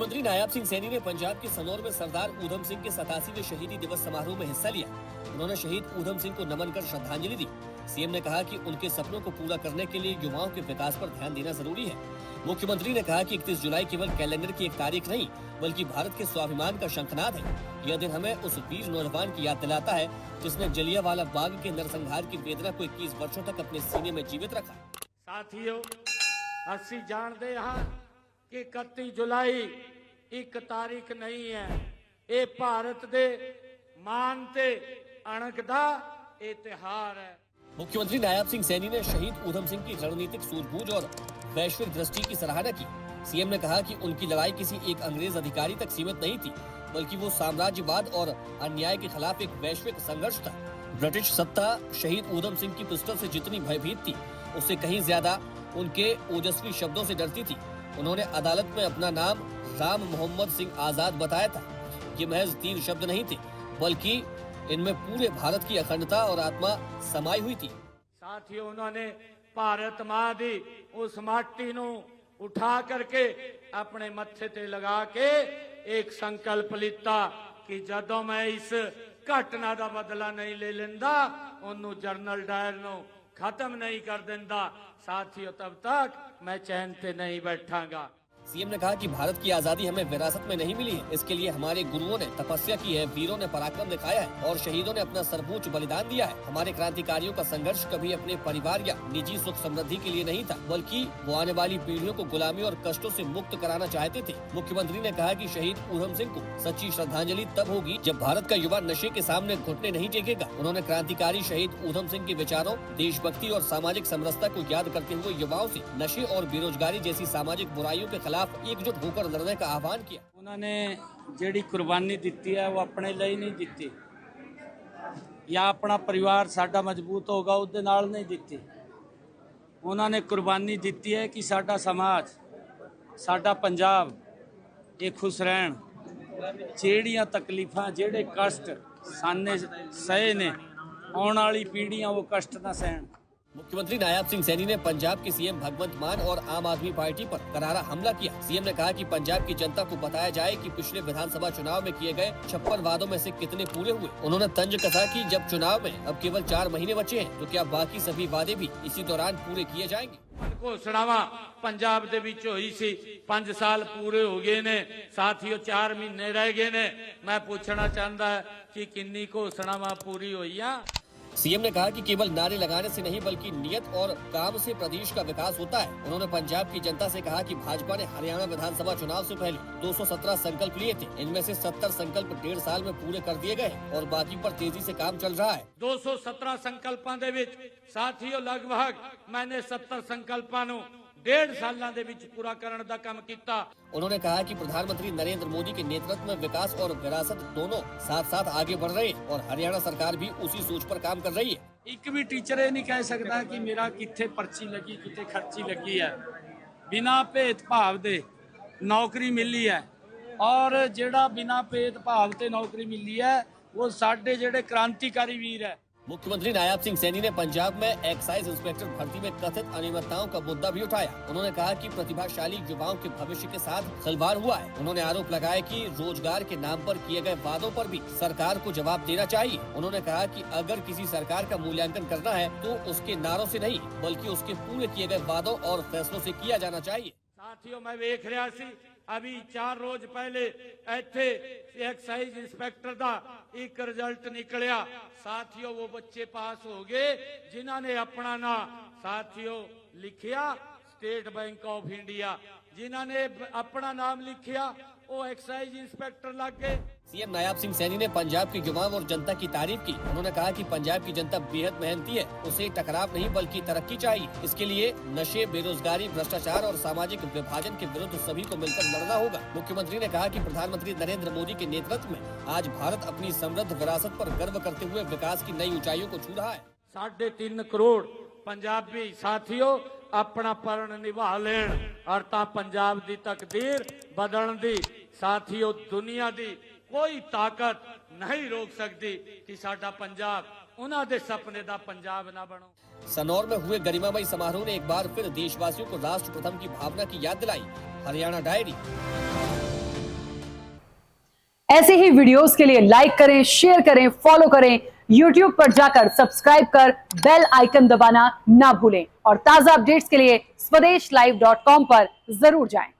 मुख्यमंत्री नायब सिंह सैनी ने पंजाब के सनौर में सरदार ऊधम सिंह के 87वें शहीदी दिवस समारोह में हिस्सा लिया। उन्होंने शहीद ऊधम सिंह को नमन कर श्रद्धांजलि दी। सीएम ने कहा कि उनके सपनों को पूरा करने के लिए युवाओं के विकास पर ध्यान देना जरूरी है। मुख्यमंत्री ने कहा कि 31 जुलाई केवल कैलेंडर की एक तारीख नहीं, बल्कि भारत के स्वाभिमान का शंखनाद है। यह दिन हमें उस वीर नौजवान की याद दिलाता है जिसने जलियांवाला बाग के नरसंहार की वेदना को 21 वर्षों तक अपने सीने में जीवित रखा। साथियों, असी जानते हैं कि 31 जुलाई एक तारीख नहीं है, ये भारत दे मान ते अणख दा इतिहास है। मुख्यमंत्री नायब सिंह सैनी ने शहीद ऊधम सिंह की रणनीतिक सूझबूझ और वैश्विक दृष्टि की सराहना की। सीएम ने कहा कि उनकी लड़ाई किसी एक अंग्रेज अधिकारी तक सीमित नहीं थी, बल्कि वो साम्राज्यवाद और अन्याय के खिलाफ एक वैश्विक संघर्ष था। ब्रिटिश सत्ता शहीद ऊधम सिंह की पिस्टल से जितनी भयभीत थी, उससे कहीं ज्यादा उनके ओजस्वी शब्दों से डरती थी। उन्होंने अदालत में अपना नाम राम मोहम्मद सिंह आजाद बताया था। ये महज 3 शब्द नहीं थे, बल्कि इनमें पूरे भारत की अखंडता और आत्मा समाई हुई थी। साथियों, उन्होंने भारत मां दी उस माटी नू उठा करके अपने मत्थे ते लगा के एक संकल्प लिता कि जदों मैं इस घटना का बदला नहीं ले लेंदा, उन्होंने जनरल डायर नू खत्म नहीं कर देंदा, साथियों तब तक मैं चैन पे नहीं बैठांगा। सीएम ने कहा कि भारत की आजादी हमें विरासत में नहीं मिली है, इसके लिए हमारे गुरुओं ने तपस्या की है, वीरों ने पराक्रम दिखाया है और शहीदों ने अपना सर्वोच्च बलिदान दिया है। हमारे क्रांतिकारियों का संघर्ष कभी अपने परिवार या निजी सुख समृद्धि के लिए नहीं था, बल्कि वो आने वाली पीढ़ियों को गुलामी और कष्टों से मुक्त कराना चाहते थे। मुख्यमंत्री ने कहा कि शहीद ऊधम सिंह को सच्ची श्रद्धांजलि तब होगी जब भारत का युवा नशे के सामने घुटने नहीं टेकेगा। उन्होंने क्रांतिकारी शहीद ऊधम सिंह के विचारों, देशभक्ति और सामाजिक समरसता को याद करते हुए युवाओं से नशे और बेरोजगारी जैसी सामाजिक बुराइयों के खिलाफ एकजुट होकर लड़ने का आह्वान किया। उन्होंने जेड़ी कुर्बानी दी है वो अपने लिए नहीं दी, या अपना परिवार साडा मजबूत होगा उसदे नाल नहीं दी। उन्होंने कुर्बानी दी है कि साडा समाज, साडा पंजाब ये खुश रहन, जेड़ियां तकलीफां जेड़े कष्ट साने सहे ने, आने वाली पीढ़ियां वो कष्ट ना सहन। मुख्यमंत्री नायब सिंह सैनी ने पंजाब के सीएम भगवंत मान और आम आदमी पार्टी पर करारा हमला किया। सीएम ने कहा कि पंजाब की जनता को बताया जाए कि पिछले विधानसभा चुनाव में किए गए 56 वादों में से कितने पूरे हुए। उन्होंने तंज कसा कि जब चुनाव में अब केवल 4 महीने बचे हैं, तो क्या बाकी सभी वादे भी इसी दौरान पूरे किए जाएंगे। घोषणावां पंजाब दे विच होई सी, 5 साल पूरे हो गए ने, साथियों 4 महीने रह गए ने। मैं पूछना चाहता कि किन्नी घोषणावां पूरी होईयां। सीएम ने कहा कि केवल नारे लगाने से नहीं, बल्कि नियत और काम से प्रदेश का विकास होता है। उन्होंने पंजाब की जनता से कहा कि भाजपा ने हरियाणा विधानसभा चुनाव से पहले 217 संकल्प लिए थे। इनमें से 70 संकल्प 1.5 साल में पूरे कर दिए गए और बाकी पर तेजी से काम चल रहा है। 217 संकल्पों दे विच साथियों लगभग मैंने 70 संकल्पों नूं 1.5 सालां दे विच पूरा करने का काम किया। उन्होंने कहा कि प्रधानमंत्री नरेंद्र मोदी के नेतृत्व में विकास और विरासत दोनों साथ साथ आगे बढ़ रहे हैं और हरियाणा सरकार भी उसी सोच पर काम कर रही है। एक भी टीचर ये नहीं कह सकता कि मेरा किथे पर्ची लगी, किथे खर्ची लगी है। बिना भेदभाव दे नौकरी मिली है, और जेड़ा बिना भेदभाव ते नौकरी मिली है वो साडे जेड़े क्रांतिकारी वीर है। मुख्यमंत्री नायब सिंह सैनी ने पंजाब में एक्साइज इंस्पेक्टर भर्ती में कथित अनियमितताओं का मुद्दा भी उठाया। उन्होंने कहा कि प्रतिभाशाली युवाओं के भविष्य के साथ खिलवाड़ हुआ है। उन्होंने आरोप लगाया कि रोजगार के नाम पर किए गए वादों पर भी सरकार को जवाब देना चाहिए। उन्होंने कहा कि अगर किसी सरकार का मूल्यांकन करना है तो उसके नारों से नहीं, बल्कि उसके पूरे किए गए वादों और फैसलों से किया जाना चाहिए। साथियों, मैं देख रहा सी अभी 4 रोज पहले इत्थे एक्साइज इंस्पेक्टर का एक रिजल्ट निकलिया। साथियों, वो बच्चे पास हो गए जिन्होंने अपना नाम साथियों लिखिया स्टेट बैंक ऑफ इंडिया, जिन्होंने अपना नाम लिखिया वो एक्साइज इंस्पेक्टर लग गए। सीएम नायब सिंह सैनी ने पंजाब के युवाओं और जनता की तारीफ की। उन्होंने कहा कि पंजाब की जनता बेहद मेहनती है, उसे टकराव नहीं बल्कि तरक्की चाहिए। इसके लिए नशे, बेरोजगारी, भ्रष्टाचार और सामाजिक विभाजन के विरुद्ध सभी को मिलकर लड़ना होगा। मुख्यमंत्री ने कहा कि प्रधानमंत्री नरेंद्र मोदी के नेतृत्व में आज भारत अपनी समृद्ध विरासत पर गर्व करते हुए विकास की नई ऊंचाइयों को छू रहा है। 3.5 करोड़ पंजाबी साथियों अपना परण निभा लेन और ता पंजाब दी तकदीर बदलण दी साथियों दुनिया दी कोई ताकत नहीं रोक सकती कि साडा पंजाब उन्हां दे सपने दा पंजाब ना बनो। सनौर में हुए गरिमामयी समारोह ने एक बार फिर देशवासियों को राष्ट्र प्रथम की भावना की याद दिलाई। हरियाणा डायरी। ऐसे ही वीडियोस के लिए लाइक करें, शेयर करें, फॉलो करें। YouTube पर जाकर सब्सक्राइब कर बेल आइकन दबाना ना भूलें और ताजा अपडेट्स के लिए स्वदेशलाइव.com पर जरूर जाएं।